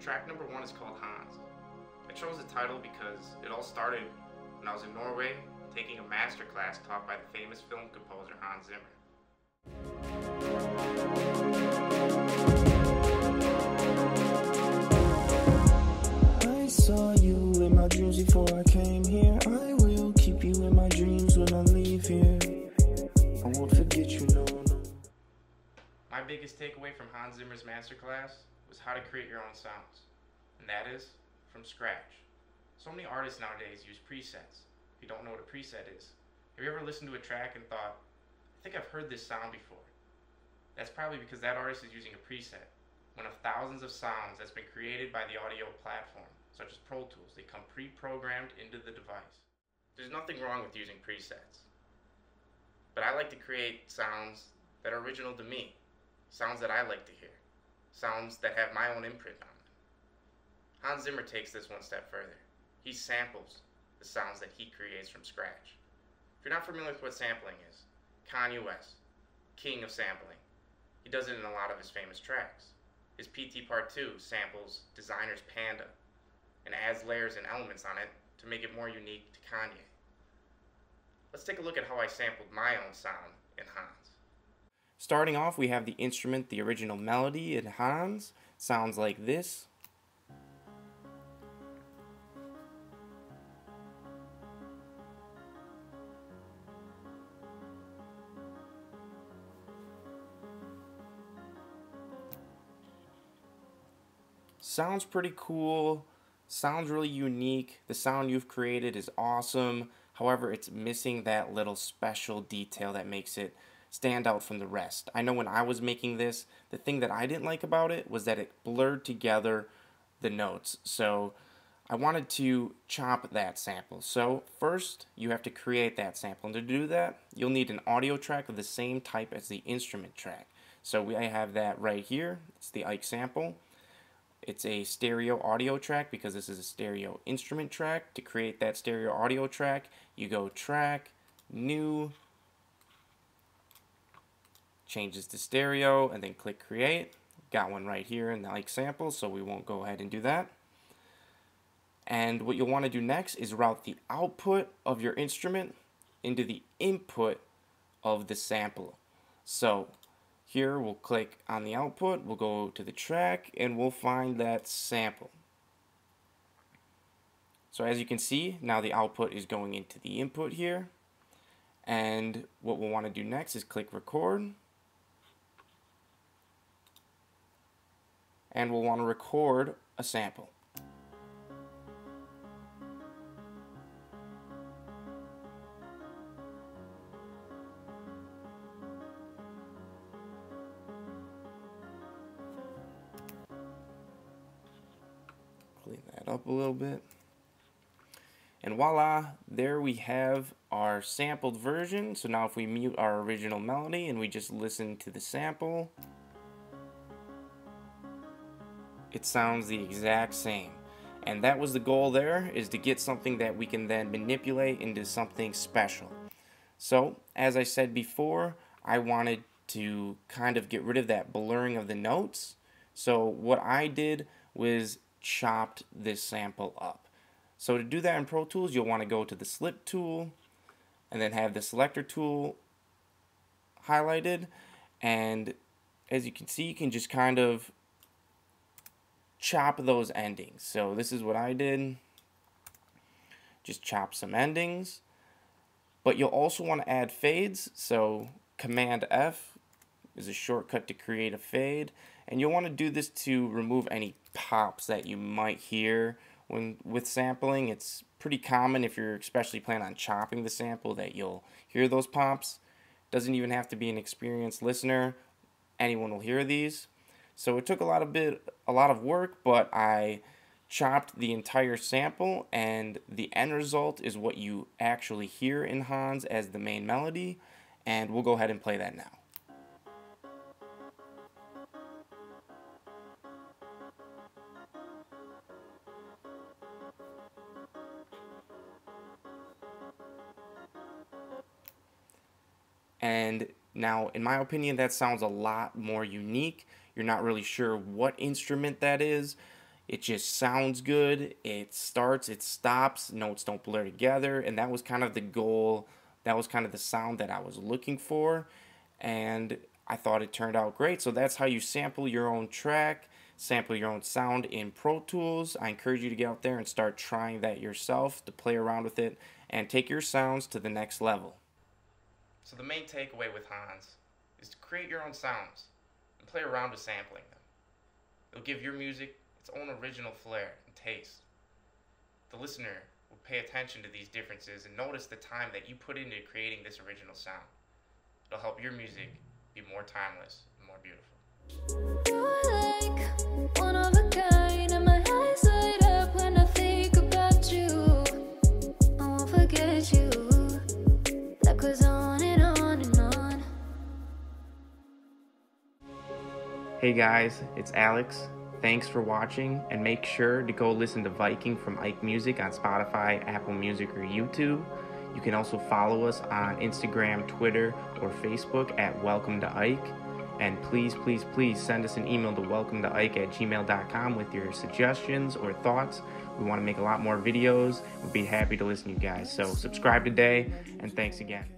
Track number one is called Hans. I chose the title because it all started when I was in Norway taking a masterclass taught by the famous film composer Hans Zimmer. I saw you in my dreams before I came here. I will keep you in my dreams when I leave here. I won't forget you, no. My biggest takeaway from Hans Zimmer's masterclass was how to create your own sounds, and that is from scratch. So many artists nowadays use presets. If you don't know what a preset is, have you ever listened to a track and thought, I think I've heard this sound before? That's probably because that artist is using a preset, one of thousands of sounds that's been created by the audio platform, such as Pro Tools. They come pre-programmed into the device. There's nothing wrong with using presets, but I like to create sounds that are original to me, sounds that I like to hear, sounds that have my own imprint on them. Hans Zimmer takes this one step further. He samples the sounds that he creates from scratch. If you're not familiar with what sampling is, Kanye West, king of sampling. He does it in a lot of his famous tracks. His PT Part 2 samples Desiigner's Panda and adds layers and elements on it to make it more unique to Kanye. Let's take a look at how I sampled my own sound in Hans. Starting off, we have the instrument, the original melody in Hans. Sounds like this. Sounds pretty cool, sounds really unique. The sound you've created is awesome. However, it's missing that little special detail that makes it stand out from the rest. I know when I was making this, the thing that I didn't like about it was that it blurred together the notes. So I wanted to chop that sample. So first, you have to create that sample. And to do that, you'll need an audio track of the same type as the instrument track. So I have that right here. It's the Ike sample. It's a stereo audio track because this is a stereo instrument track. To create that stereo audio track, you go Track, New, changes to stereo, and then click Create. Got one right here in the Ike sample, so we won't go ahead and do that. And what you'll want to do next is route the output of your instrument into the input of the sample. So here we'll click on the output, we'll go to the track, and we'll find that sample. So as you can see, now the output is going into the input here. And what we'll want to do next is click record. And we'll want to record a sample. Clean that up a little bit. And voila, there we have our sampled version. So now if we mute our original melody and we just listen to the sample, it sounds the exact same. And that was the goal there, is to get something that we can then manipulate into something special. So as I said before, I wanted to kind of get rid of that blurring of the notes. So what I did was chopped this sample up. So to do that in Pro Tools, you'll want to go to the Slip tool and then have the Selector tool highlighted. And as you can see, you can just kind of chop those endings. So this is what I did. Just chop some endings. But you'll also want to add fades. So Command F is a shortcut to create a fade. And you'll want to do this to remove any pops that you might hear when with sampling. It's pretty common if you're especially planning on chopping the sample that you'll hear those pops. Doesn't even have to be an experienced listener. Anyone will hear these. So it took a lot of work, but I chopped the entire sample, and the end result is what you actually hear in Hans as the main melody, and we'll go ahead and play that now. And now, in my opinion, that sounds a lot more unique. You're not really sure what instrument that is. It just sounds good. It starts, it stops, notes don't blur together, and that was kind of the goal. That was kind of the sound that I was looking for, and I thought it turned out great. So that's how you sample your own track, sample your own sound in Pro Tools. I encourage you to get out there and start trying that yourself, to play around with it and take your sounds to the next level. So the main takeaway with Hans is to create your own sounds and play around with sampling them. It'll give your music its own original flair and taste. The listener will pay attention to these differences and notice the time that you put into creating this original sound. It'll help your music be more timeless and more beautiful. You're like one of a kind, and my eyes light up when I think about you. I won't forget you. That goes on and on and on. Hey guys, it's Alex. Thanks for watching, and make sure to go listen to Viking from Ike Music on Spotify, Apple Music, or YouTube. You can also follow us on Instagram, Twitter, or Facebook at Welcome to Ike. And please, please, please send us an email to welcometoike@gmail.com with your suggestions or thoughts. We want to make a lot more videos. We'd be happy to listen to you guys. So subscribe today, and thanks again.